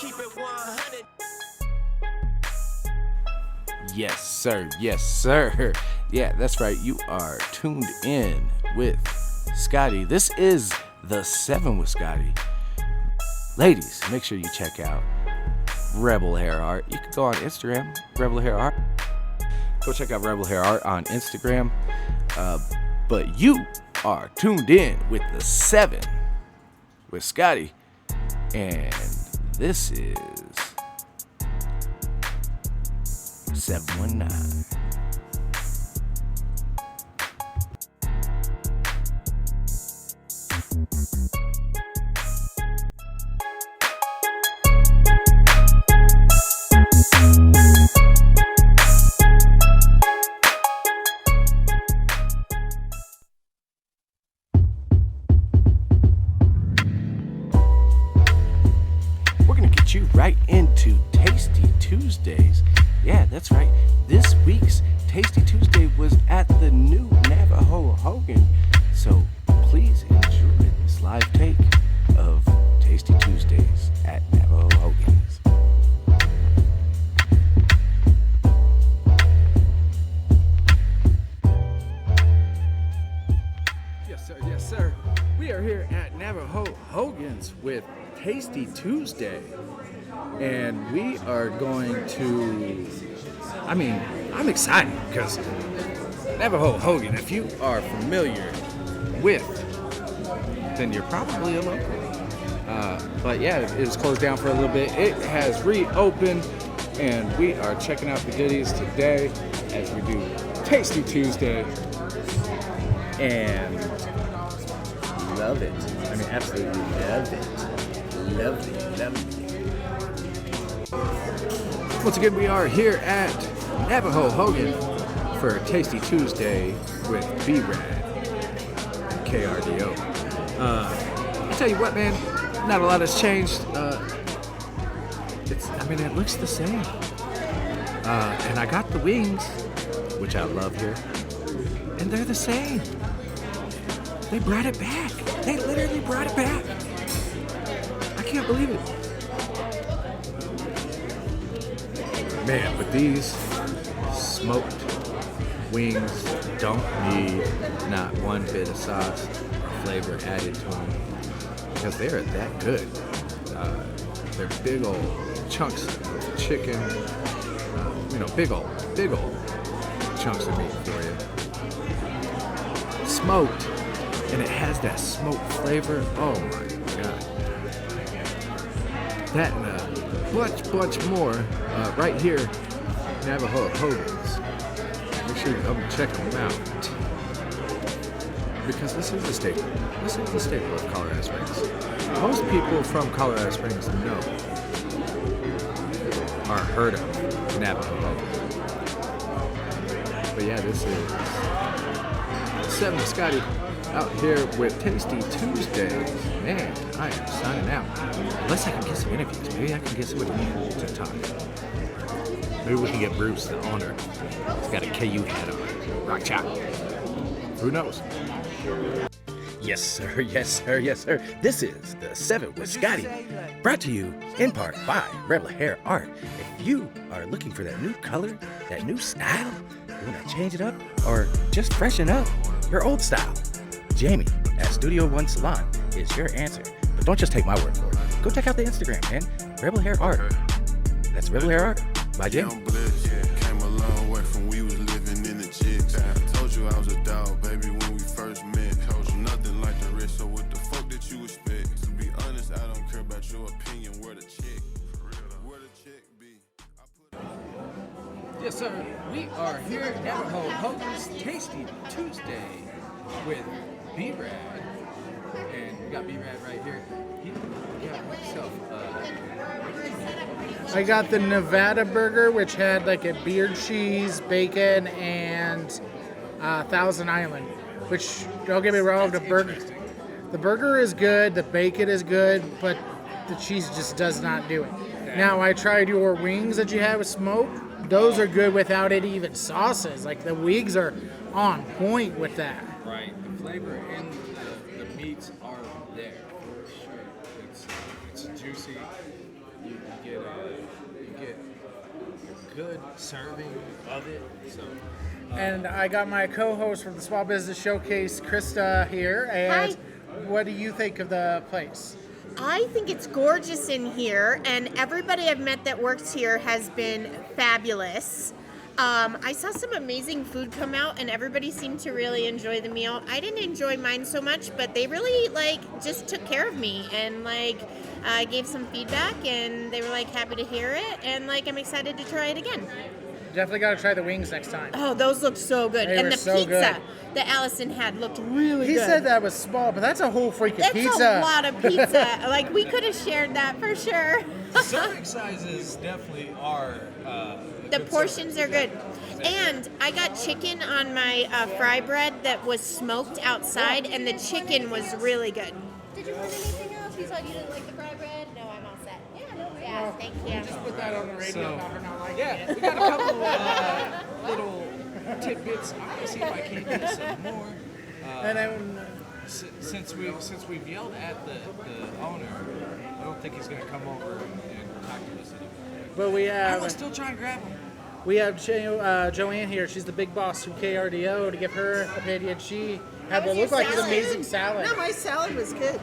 keep it 100. Yes, sir. Yes, sir. Yeah, that's right. You are tuned in with Scottie. This is The 7 with Scottie. Ladies, make sure you check out Rebel Hair Art. You can go on Instagram, Rebel Hair Art. Go check out Rebel Hair Art on Instagram. But you are tuned in with The 7 with Scottie. And this is 719. We're going to get you right into Tasty Tuesdays. Yeah, that's right. This week's Tasty Tuesday was at the new Navajo Hogan. So please enjoy this live take of Tasty Tuesdays at Navajo Hogan's. Yes, sir. Yes, sir. We are here at Navajo Hogan's with Tasty Tuesday. And we are going to, I'm excited because Navajo Hogan, if you are familiar with, then you're probably a local. But yeah, it was closed down for a little bit. It has reopened, and we are checking out the goodies today as we do Tasty Tuesday. And love it. Absolutely love it. Love it. Once again, we are here at Navajo Hogan for Tasty Tuesday with B-Rad and KRDO. I'll tell you what, man, not a lot has changed. It looks the same. And I got the wings, which I love here, and they're the same. They brought it back. They literally brought it back. I can't believe it. Man, but these smoked wings don't need not one bit of sauce or flavor added to them because they are that good. They're big old chunks of chicken, big old chunks of meat for you. Smoked, and it has that smoked flavor. Oh my God. That and a bunch more right here, Navajo Hogan's. Make sure you come and check them out because this is a staple. This is the staple of Colorado Springs. Most people from Colorado Springs know or heard of Navajo Hogan. But yeah, this is 7 Scottie out here with Tasty Tuesdays. Man, I am signing out. Unless I can get some interviews. Maybe I can get somebody to talk. Maybe we can get Bruce, the owner. He's got a KU hat on. Rock chop. Who knows? Yes, sir. Yes, sir. Yes, sir. This is The 7 with Scottie. Brought to you in part by Rebel Hair Art. If you are looking for that new color, that new style, you want to change it up, or just freshen up your old style, Jamie at Studio One Salon is your answer. But don't just take my word for it. Go check out the Instagram, man. Rebel Hair Art. That's Rebel Hair Art by Jamie. Came a long way from we was living in the chicks. I told you I was a dog, baby, when we first met. Told you nothing like the rest, so what the fuck did you expect? To be honest, I don't care about your opinion. Where the check? Where the check be? Yes, sir. We are here at Navajo Hogan's Tasty Tuesday with B-Rad. And we got B-Rad right here. He got himself I got the Nevada burger, which had like a beer cheese, bacon, and Thousand Island. Which, don't get me wrong, the burger is good, the bacon is good, but the cheese just does not do it. Now, I tried your wings that you had with smoke. Those are good without any even sauces. Like, the wings are on point with that. Right. The flavor and the meats are there for sure. It's juicy. good serving of it. So. And I got my co-host from the Small Business Showcase, Krista, here. And what do you think of the place? I think it's gorgeous in here, and everybody I've met that works here has been fabulous. I saw some amazing food come out, and everybody seemed to really enjoy the meal. I didn't enjoy mine so much, but they really just took care of me, and I gave some feedback, and they were happy to hear it, and I'm excited to try it again. Definitely got to try the wings next time. Oh, those look so good. They and were the so pizza good. that Allison had looked really good. He said that was small, but that's a whole freaking That's pizza. a lot of pizza. We could have shared that for sure. Serving sizes definitely are. The portions are good. And I got chicken on my fry bread that was smoked outside, and the chicken was really good. Did you want anything else? You said you didn't like the fry bread? No, I'm all set. Yeah, thank you. Just put that on the radio about her not liking it. We got a couple little tidbits. I'm gonna see if I can get some more. And then, Since we've yelled at the owner, I don't think he's gonna come over and talk to us anymore. but we I have was still trying to grab him. Joanne here. She's the big boss from KRDO to give her opinion. She had How what was looked your like an salad? amazing salad. No, my salad was good.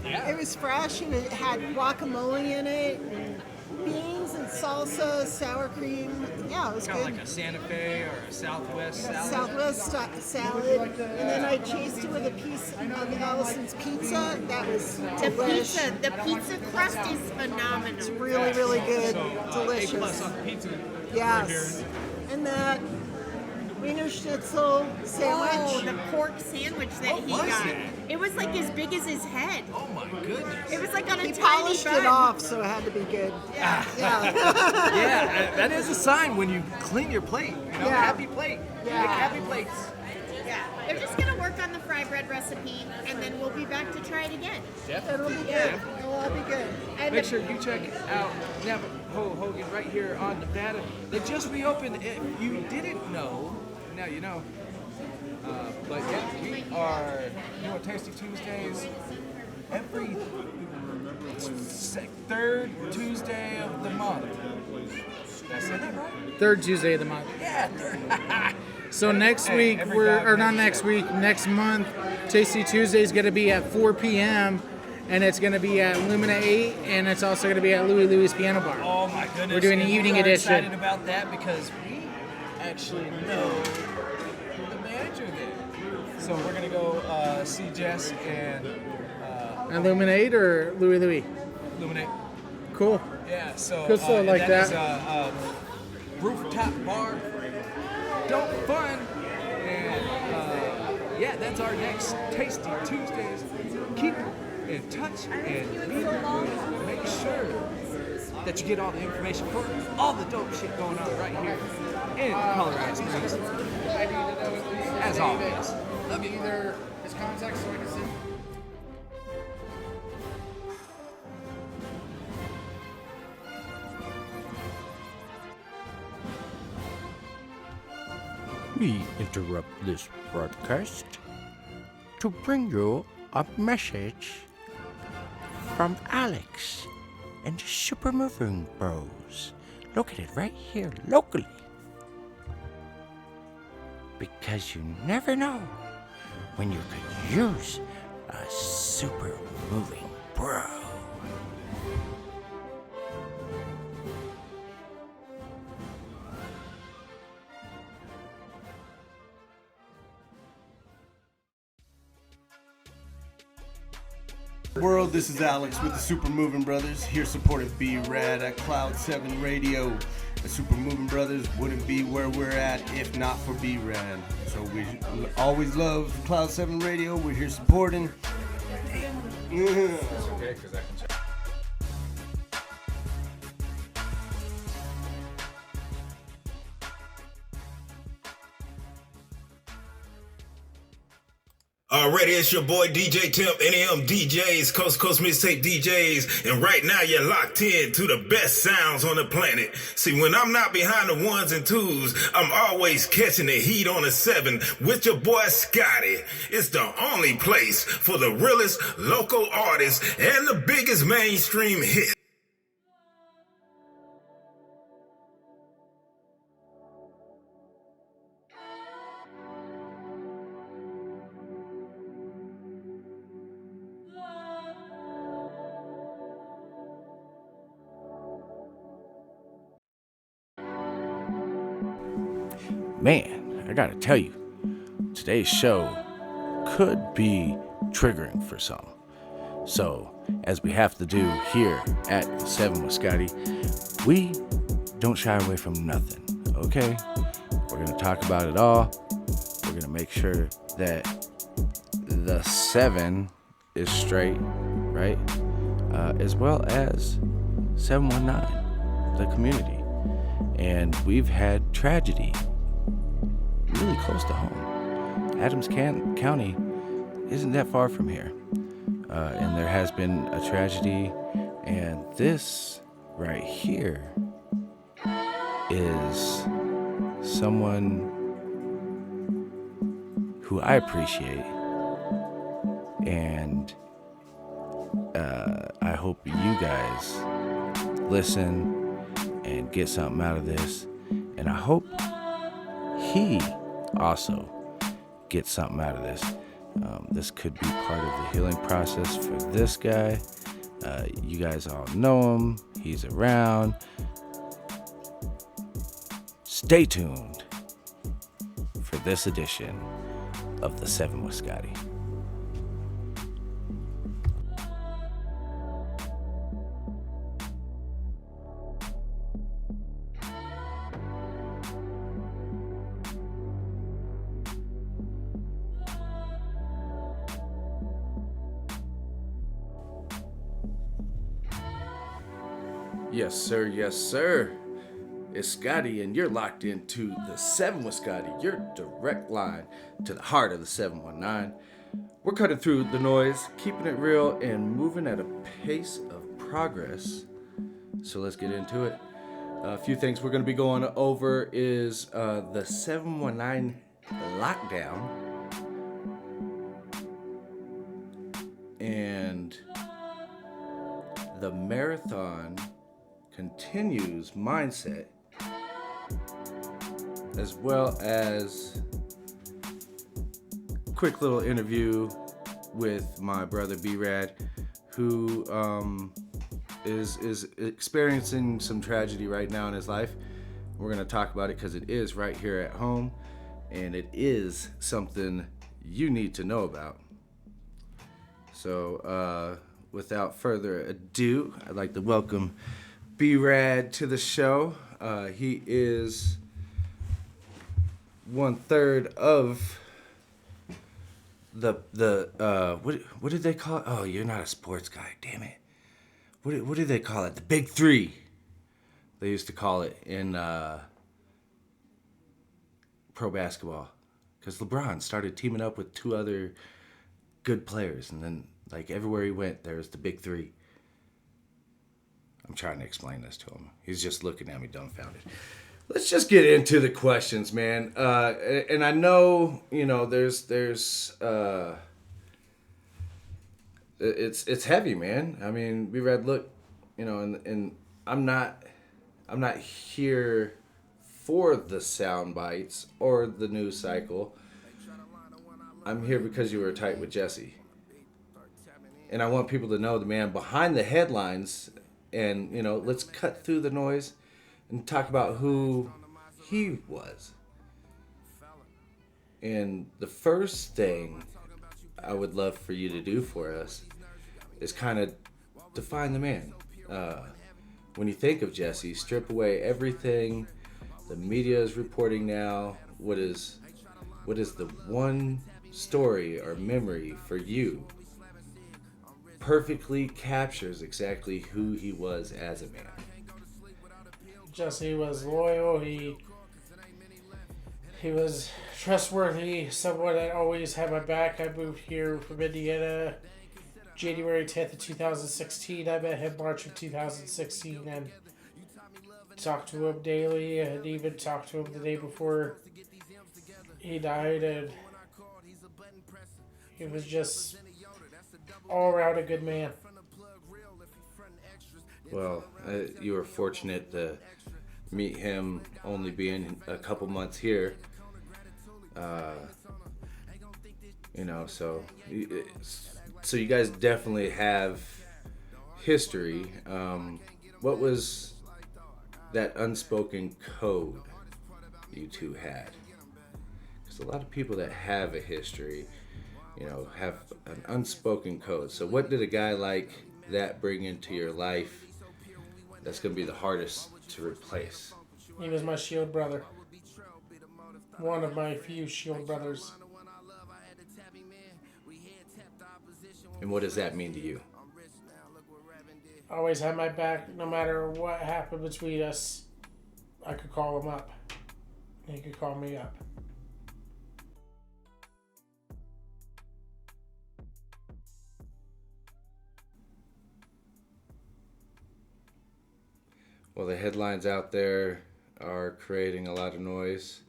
Yeah. It was fresh and it had guacamole in it, and beans and salsa, sour cream. Yeah, it was Kind of good. like a Santa Fe or a Southwest salad. Southwest salad. And then I chased it with a piece of Allison's pizza. That was delish. The pizza crust is phenomenal. Really, really good. So, A+ Delicious. on pizza. Yes. And that Wiener Schnitzel sandwich. Oh, the pork sandwich that he was got. it? It was as big as his head. Oh my goodness. It was on a He tiny polished bun. it off, so it had to be good. Yeah. Yeah, that is a sign when you clean your plate. Yeah. Happy plate. Yeah. Make happy plates. Yeah. They're just going to work on the fry bread recipe, and then we'll be back to try it again. It'll be good. It'll all be good. And Make sure you check out Navajo Hogan right here on Nevada. They just reopened. If you didn't know, now you know. But yeah, we are doing Tasty Tuesdays every third Tuesday of the month. Did I say that right? Third Tuesday of the month. Yeah, third. So next week, next month, Tasty Tuesday is going to be at 4 p.m. and it's going to be at Lumina 8, and it's also going to be at Louis Piano Bar. Oh my goodness. We're doing an And evening we are edition. excited about that because we actually know the manager there. So we're going to go see Jess and And Lumina 8 or Louis? Illuminate. Cool. Yeah, so Good stuff like that that. is a rooftop bar. Dope fun. And yeah, that's our next Tasty Tuesdays. Keep in touch and we will make sure that you get all the information for all the dope shit going on right here in Colorado Springs. As always. Love you. Either his contact so I can send. We interrupt this broadcast to bring you a message from Alex and the Super Moving Bros, located right here locally. Because you never know when you could use a super moving bro. World, this is Alex with the Super Moving Brothers, here supporting B-Rad at Cloud7 Radio. The Super Moving Brothers wouldn't be where we're at if not for B-Rad. So we always love Cloud7 Radio. We're here supporting. Alrighty, it's your boy DJ Temp, NAM DJs, Coast to Coast Mixtape DJs, and right now you're locked in to the best sounds on the planet. See, when I'm not behind the ones and twos, I'm always catching the heat on the 7 with your boy Scottie. It's the only place for the realest local artists and the biggest mainstream hits. Man, I gotta tell you, today's show could be triggering for some. So, as we have to do here at The 7 with Scottie, we don't shy away from nothing, okay? We're gonna talk about it all. We're gonna make sure that the 7 is straight, right? As well as 719, the community. And we've had tragedy really close to home. Adams County isn't that far from here. And there has been a tragedy, and this right here is someone who I appreciate, and I hope you guys listen and get something out of this, and I hope he also gets something out of this. This could be part of the healing process for this guy. You guys all know him. He's around. Stay tuned for this edition of The 7 with Scottie. Yes, sir. Yes, sir. It's Scottie, and you're locked into The 7 with Scottie, your direct line to the heart of the 719. We're cutting through the noise, keeping it real, and moving at a pace of progress. So let's get into it. A few things we're going to be going over is the 719 lockdown and the marathon continues mindset, as well as a quick little interview with my brother B-Rad, who is experiencing some tragedy right now in his life. We're going to talk about it because it is right here at home, and it is something you need to know about. So without further ado, I'd like to welcome B-Rad to the show. He is 1/3 of the what did they call it? Oh, you're not a sports guy, damn it. What did they call it? The Big Three. They used to call it in pro basketball, because LeBron started teaming up with 2 other good players, and then like everywhere he went, there was the Big Three. I'm trying to explain this to him. He's just looking at me dumbfounded. Let's just get into the questions, man. And I know, you know, there's it's heavy, man. I mean, we read, look, you know, and I'm not here for the sound bites or the news cycle. I'm here because you were tight with Jesse. And I want people to know the man behind the headlines. And, you know, let's cut through the noise and talk about who he was. And the first thing I would love for you to do for us is kind of define the man. When you think of Jesse, strip away everything the media is reporting now. What is the one story or memory for you perfectly captures exactly who he was as a man? Jesse was loyal. He was trustworthy. Someone that always had my back. I moved here from Indiana January 10th of 2016. I met him March of 2016 and talked to him daily, and even talked to him the day before he died, and he was just all around a good man. Well, you were fortunate to meet him only being a couple months here. You know, so you guys definitely have history. What was that unspoken code you two had? There's a lot of people that have a history, have an unspoken code. So what did a guy like that bring into your life that's going to be the hardest to replace? He was my shield brother. One of my few shield brothers. And what does that mean to you? Always had my back no matter what happened between us. I could call him up. He could call me up. Well, the headlines out there are creating a lot of noise.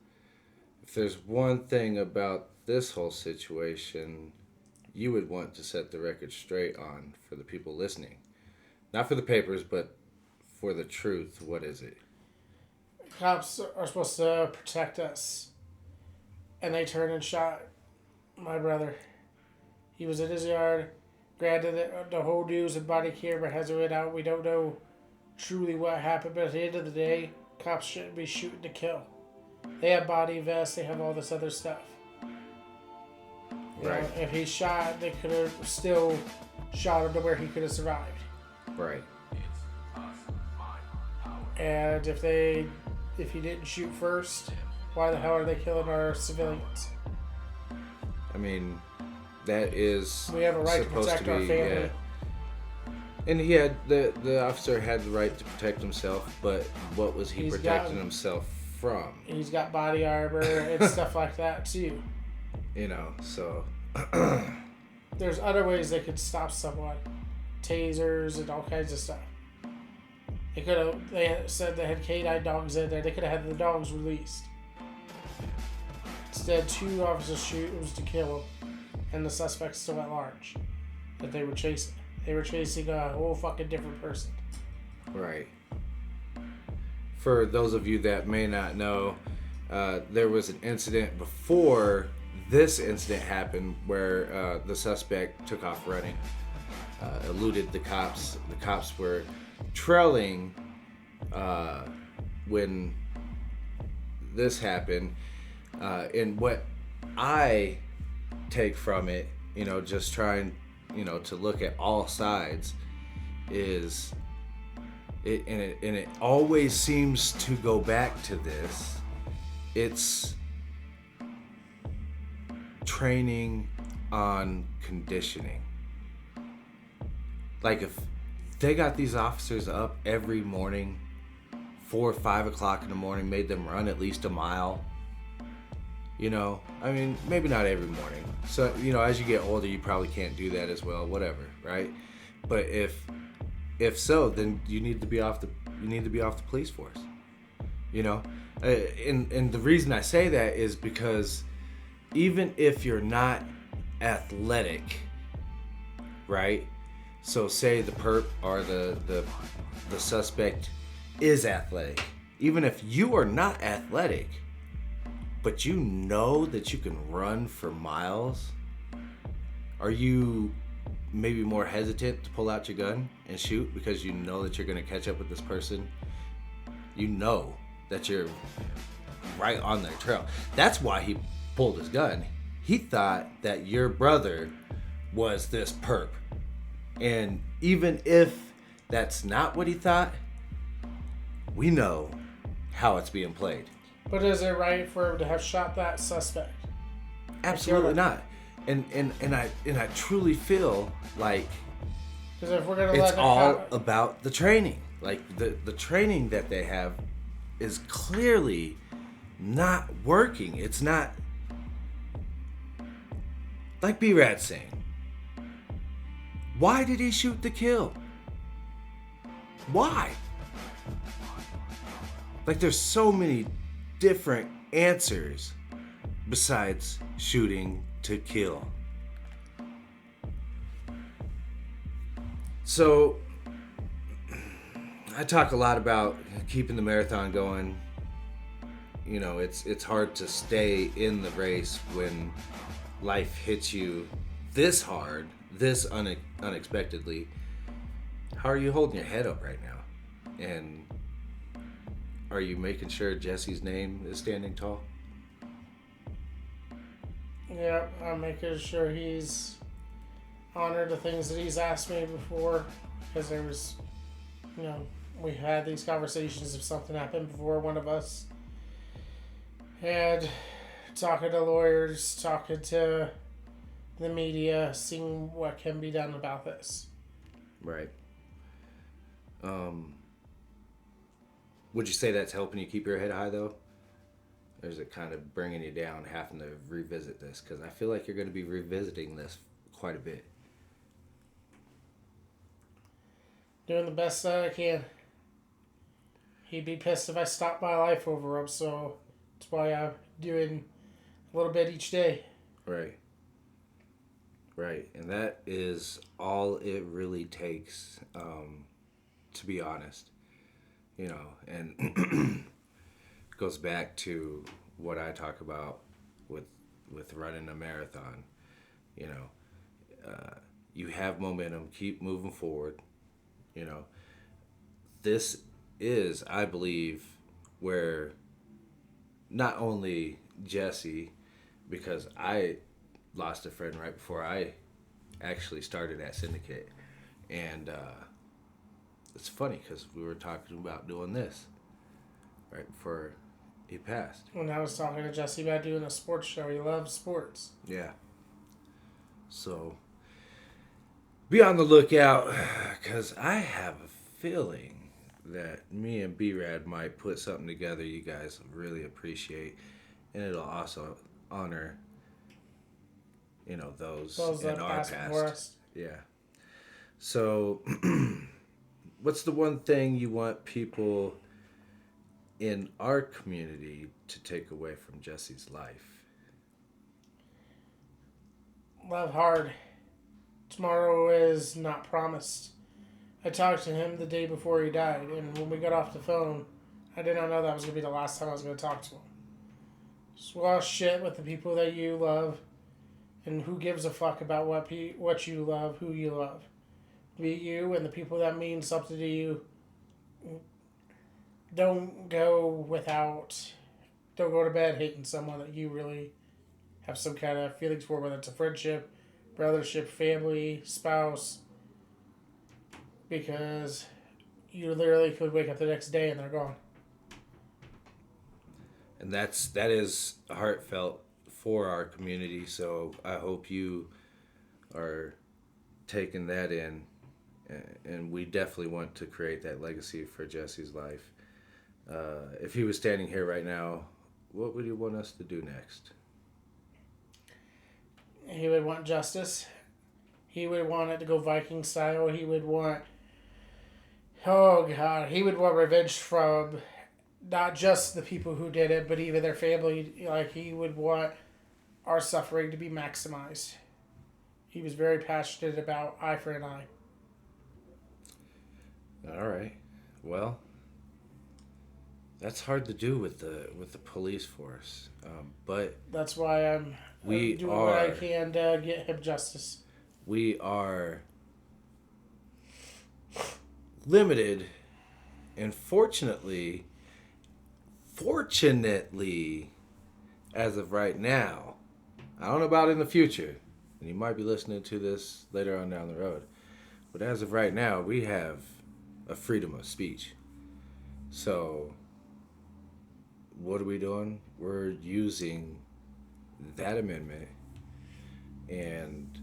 If there's one thing about this whole situation you would want to set the record straight on for the people listening, not for the papers, but for the truth, what is it? Cops are supposed to protect us, and they turned and shot my brother. He was in his yard. Granted, the whole news and body camera has it out. We don't know truly what happened, but at the end of the day, cops shouldn't be shooting to kill. They have body vests, they have all this other stuff. Right. If he shot, they could have still shot him to where he could have survived. Right. And if he didn't shoot first, why the hell are they killing our civilians? I mean, that is we have a right to protect our family. Yeah. And he had the officer had the right to protect himself, but what was he protecting himself from? He's got body armor and stuff like that too. So there's other ways they could stop someone, tasers and all kinds of stuff. They said they had canine dogs in there. They could have had the dogs released. Instead, 2 officers shoot. It was to kill him, and the suspect's still at large that they were chasing. They were chasing a whole fucking different person. Right. For those of you that may not know, there was an incident before this incident happened where the suspect took off running, eluded the cops. The cops were trailing when this happened. And what I take from it, just trying to look at all sides, is it always seems to go back to this. It's training on conditioning. Like, if they got these officers up every morning, 4 or 5 o'clock in the morning, made them run at least a mile, I mean, maybe not every morning. So, as you get older, you probably can't do that as well, whatever, right? But if so, then you need to be off the police force, and the reason I say that is because even if you're not athletic, right? So say the perp or the suspect is athletic. Even if you are not athletic, but you know that you can run for miles, are you maybe more hesitant to pull out your gun and shoot because you know that you're going to catch up with this person? You know that you're right on their trail. That's why he pulled his gun. He thought that your brother was this perp. And even if that's not what he thought, we know how it's being played. But is it right for him to have shot that suspect? Absolutely not. And I truly feel like if we're gonna it's all about the training. Like the training that they have is clearly not working. It's not, like B-Rad saying, why did he shoot to kill? Why? Like, there's so many different answers besides shooting to kill. So I talk a lot about keeping the marathon going. It's hard to stay in the race when life hits you this hard, this unexpectedly. How are you holding your head up right now? And are you making sure Jesse's name is standing tall? Yep, I'm making sure he's honored the things that he's asked me before, because there was, we had these conversations if something happened before one of us had talking to lawyers, talking to the media, seeing what can be done about this. Right. Would you say that's helping you keep your head high, though? Or is it kind of bringing you down, having to revisit this? Because I feel like you're going to be revisiting this quite a bit. Doing the best that I can. He'd be pissed if I stopped my life over him, so that's why I'm doing a little bit each day. Right. Right. And that is all it really takes, to be honest. And goes back to what I talk about with running a marathon. You have momentum, keep moving forward. This is, I believe, where not only Jesse, because I lost a friend right before I actually started at Syndicate, and it's funny because we were talking about doing this right before he passed. When I was talking to Jesse about doing a sports show, he loves sports. Yeah. So be on the lookout, because I have a feeling that me and B-Rad might put something together you guys really appreciate, and it'll also honor, those in our past. Yeah. So, what's the one thing you want people in our community to take away from Jesse's life? Love hard. Tomorrow is not promised. I talked to him the day before he died, and when we got off the phone, I did not know that was going to be the last time I was going to talk to him. Swallow shit with the people that you love, and who gives a fuck about what you love, who you love. Be you and the people that mean something to you. Don't go to bed hating someone that you really have some kind of feelings for, whether it's a friendship, brothership, family, spouse, because you literally could wake up the next day and they're gone. And that is heartfelt for our community, so I hope you are taking that in, and we definitely want to create that legacy for Jesse's life. If he was standing here right now, what would you want us to do next? He would want justice. He would want it to go Viking style. He would want... Oh, God. He would want revenge from not just the people who did it, but even their family. Like, he would want our suffering to be maximized. He was very passionate about eye for an eye. All right. Well, that's hard to do with the police force, but that's why I'm doing what I can to get him justice. We are limited, and fortunately, as of right now, I don't know about in the future, and you might be listening to this later on down the road, but as of right now, we have a freedom of speech. So what are we doing? We're using that amendment and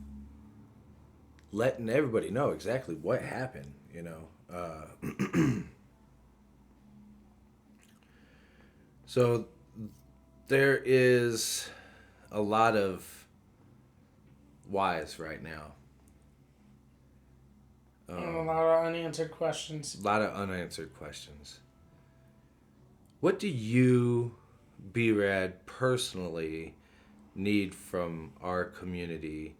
letting everybody know exactly what happened, So there is a lot of whys right now. And a lot of unanswered questions. What do you, B-Rad, personally need from our community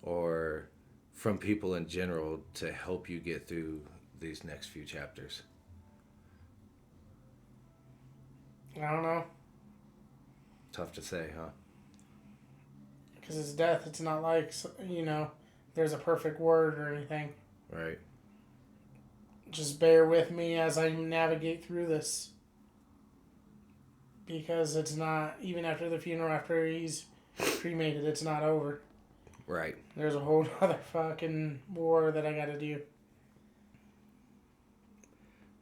or from people in general to help you get through these next few chapters? I don't know. Tough to say, huh? Because it's death. It's not like, there's a perfect word or anything. Right. Just bear with me as I navigate through this. Because it's not, even after the funeral, after he's cremated. It's not over. Right. There's a whole other fucking war that I gotta do.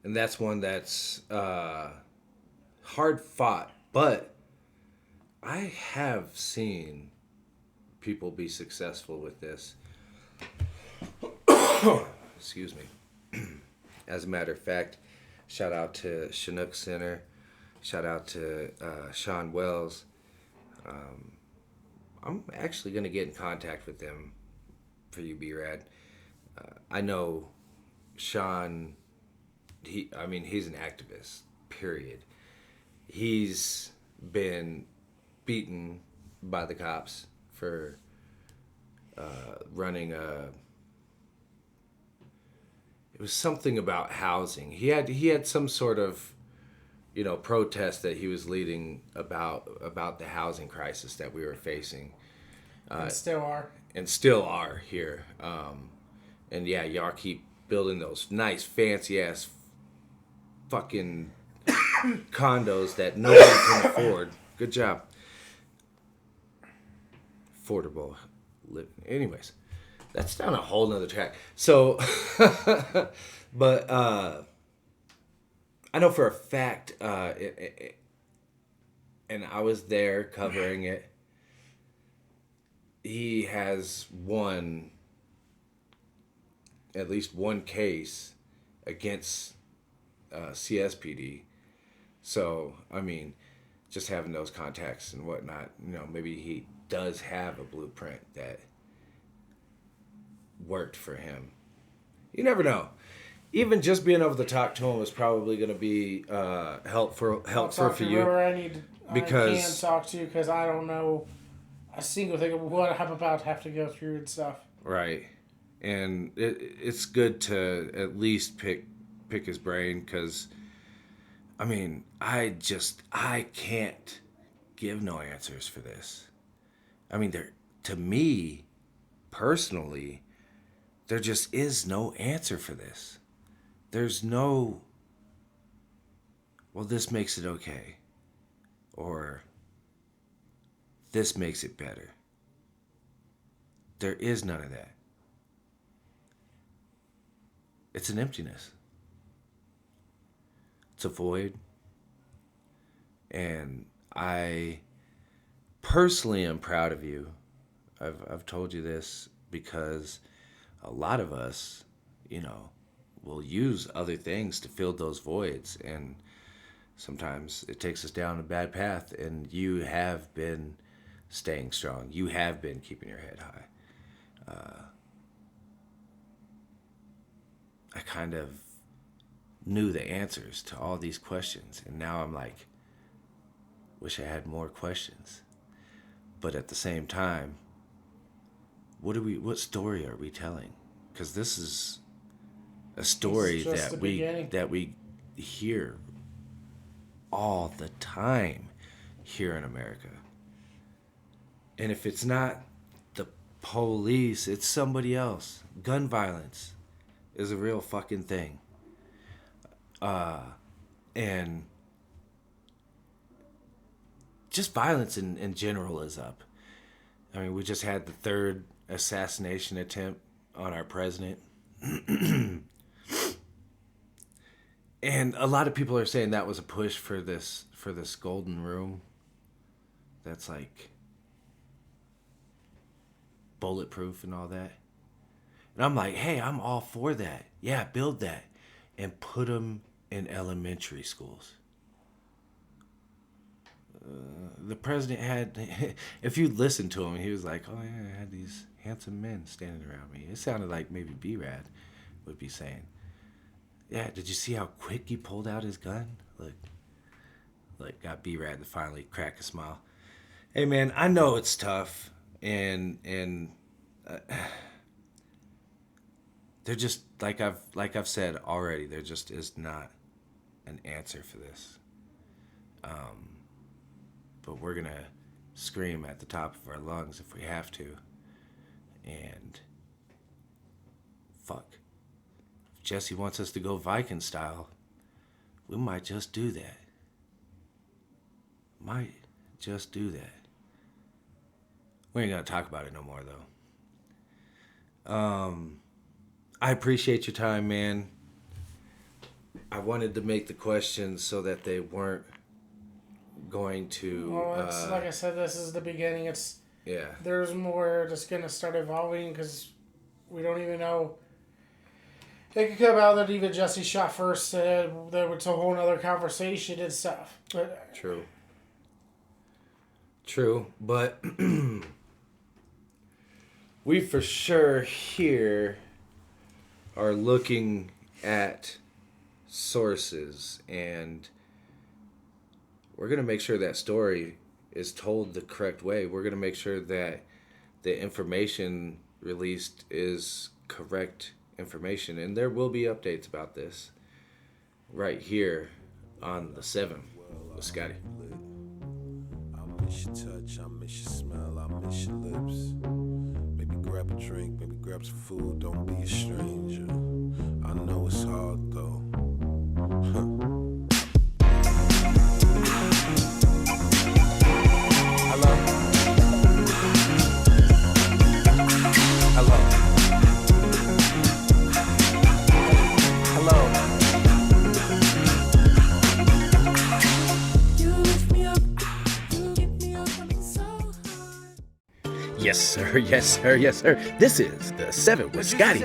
And that's one that's hard fought, but I have seen people be successful with this. Excuse me. As a matter of fact, shout out to Chinook Center. Shout out to Sean Wells. I'm actually going to get in contact with them for you, B-Rad. I know Sean, he's an activist, period. He's been beaten by the cops for running it was something about housing. He had some sort of, protest that he was leading about the housing crisis that we were facing. And still are here. And yeah, y'all keep building those nice fancy ass fucking condos that nobody can afford. Good job. Affordable living. Anyways, that's down a whole nother track. So, but I know for a fact, and I was there covering it, he has won at least one case against CSPD. So, just having those contacts and whatnot, maybe he does have a blueprint that worked for him. You never know. Even just being able to talk to him is probably going to be helpful for you. I can't talk to you because I don't know a single thing of what I'm about to have to go through and stuff. Right. And it's good to at least pick his brain because, I can't give no answers for this. To me, personally, there just is no answer for this. There's no, well, this makes it okay. Or this makes it better. There is none of that. It's an emptiness. It's a void. And I personally am proud of you. I've told you this because a lot of us, will use other things to fill those voids, and sometimes it takes us down a bad path, and you have been staying strong. You have been keeping your head high. I kind of knew the answers to all these questions, and now I'm like, wish I had more questions. But at the same time, what story are we telling? Because this is a story that we hear all the time here in America. And if it's not the police, it's somebody else. Gun violence is a real fucking thing. And just violence in general is up. We just had the third assassination attempt on our president. And a lot of people are saying that was a push for this golden room that's like bulletproof and all that. And I'm like, hey, I'm all for that. Yeah, build that and put them in elementary schools. The president had, if you listen to him, he was like, oh yeah, I had these handsome men standing around me. It sounded like maybe B-Rad would be saying, yeah, did you see how quick he pulled out his gun? Look, got B-Rad to finally crack a smile. Hey man, I know it's tough, and they're just like I've said already. There just is not an answer for this. But we're gonna scream at the top of our lungs if we have to. And fuck, if Jesse wants us to go Viking style, we might just do that. We ain't gonna talk about it no more though. I appreciate your time, man. I wanted to make the questions so that they weren't going to. Well, it's like I said, this is the beginning. There's more that's gonna start evolving because we don't even know. It could come out that even Jesse shot first. There was a whole other conversation and stuff. But True, but we for sure here are looking at sources, and we're going to make sure that story is told the correct way. We're going to make sure that the information released is correct information, and there will be updates about this right here on The 7 with Scottie. I miss your touch, I miss your smell, I miss your lips. Maybe grab a drink, maybe grab some food, don't be a stranger. I know it's hard though. Hello? Hello? Hello? You lift me up, you get me up, I'm so high. Yes, sir. Yes, sir. Yes, sir. This is The 7 with Scottie,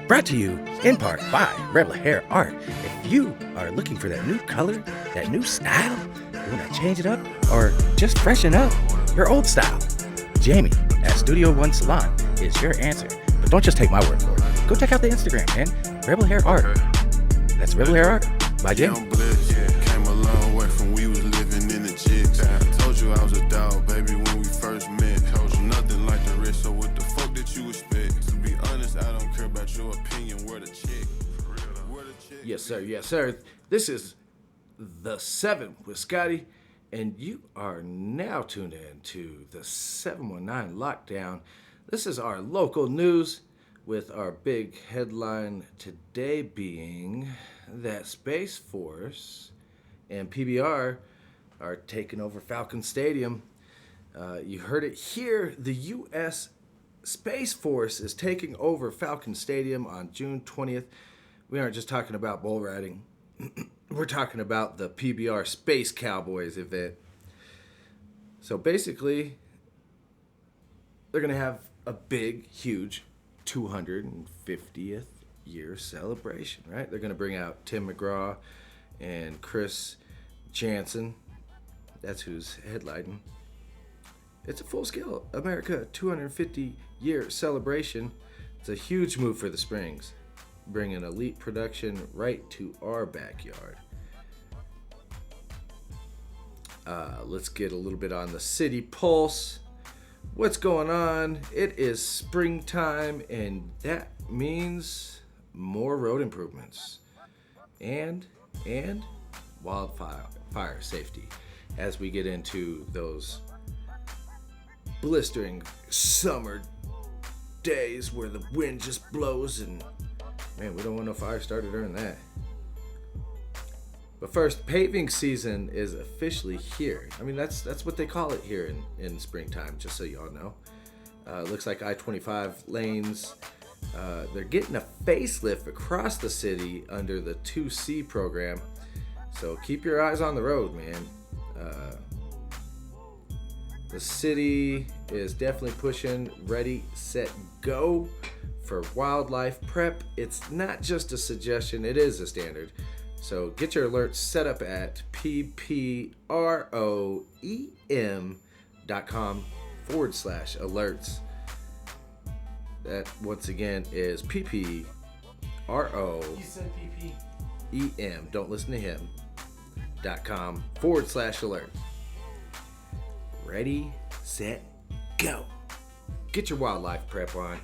brought to you in part by Rebel Hair Art. If you are looking for that new color, that new style, you want to change it up, or just freshen up your old style, Jamie at Studio One Salon is your answer. But don't just take my word for it. Go check out the Instagram, man. Rebel Hair Art. That's Rebel Hair Art by Jamie. Young Bliss, came a long way from we was living in the jigs. I told you I was a dog, baby, when we first met. Told you nothing like the rest, so what the fuck did you expect? To be honest, I don't care about your opinion, where the chick. Where the chick. Yes, sir. Yes, sir. This is The 7 with Scottie, and you are now tuned in to the 719 Lockdown. This is our local news with our big headline today being that Space Force and PBR are taking over Falcon Stadium. You heard it here. The U.S. Space Force is taking over Falcon Stadium on June 20th. We aren't just talking about bull riding. We're talking about the PBR Space Cowboys event. So basically, they're going to have a big, huge 250th year celebration, right? They're going to bring out Tim McGraw and Chris Jansen. That's who's headlining. It's a full-scale America 250-year celebration. It's a huge move for the Springs, bringing elite production right to our backyard. Let's get a little bit on the city pulse. What's going on? It is springtime, and that means more road improvements and wildfire safety as we get into those blistering summer days where the wind just blows, and man, we don't want no fire started during that. But first, paving season is officially here. I mean, that's what they call it here in springtime, just so y'all know. Looks like I-25 lanes, they're getting a facelift across the city under the 2C program. So keep your eyes on the road, man. The city is definitely pushing ready, set, go for wildlife prep. It's not just a suggestion, it is a standard. So get your alerts set up at pproem.com/alerts. That once again is you said PP. PPROEM, don't listen to him, .com/alert. Ready, set, go. Get your wildlife prep on.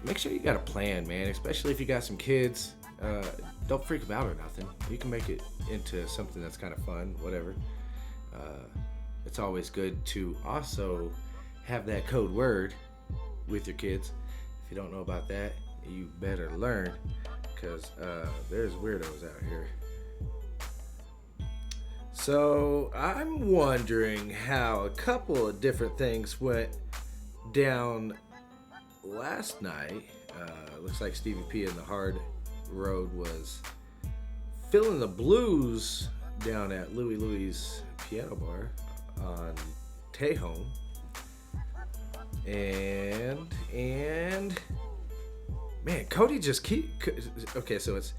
Make sure you got a plan, man, especially if you got some kids. Don't freak them out or nothing. You can make it into something that's kind of fun, whatever. It's always good to also have that code word with your kids. If you don't know about that, you better learn, because there's weirdos out here. So I'm wondering how a couple of different things went down last night. Looks like Stevie P in the Hard Road was feeling the blues down at Louie's Piano Bar on Tejon. And man, Cody just okay, so it's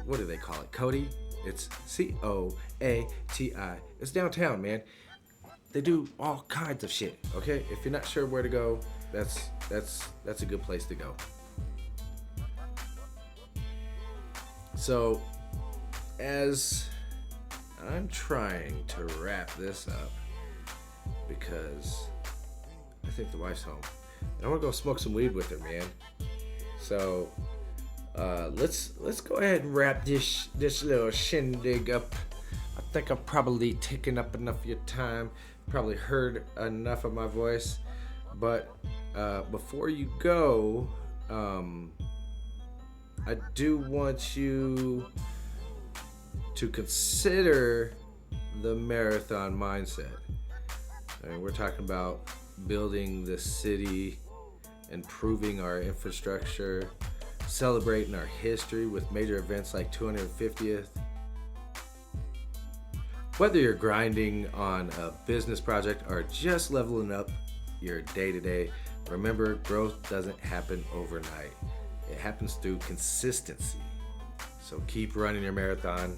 what do they call it? Cody? It's Coati. It's downtown, man. They do all kinds of shit, okay? If you're not sure where to go, that's a good place to go. So, as I'm trying to wrap this up, because I think the wife's home, and I want to go smoke some weed with her, man. So, let's go ahead and wrap this little shindig up. I think I've probably taken up enough of your time, probably heard enough of my voice, but before you go, I do want you to consider the marathon mindset. I mean, we're talking about building the city, improving our infrastructure, celebrating our history with major events like 250th. Whether you're grinding on a business project or just leveling up your day-to-day, remember, growth doesn't happen overnight. It happens through consistency. So keep running your marathon.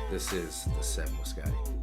This is The 7 with Scottie.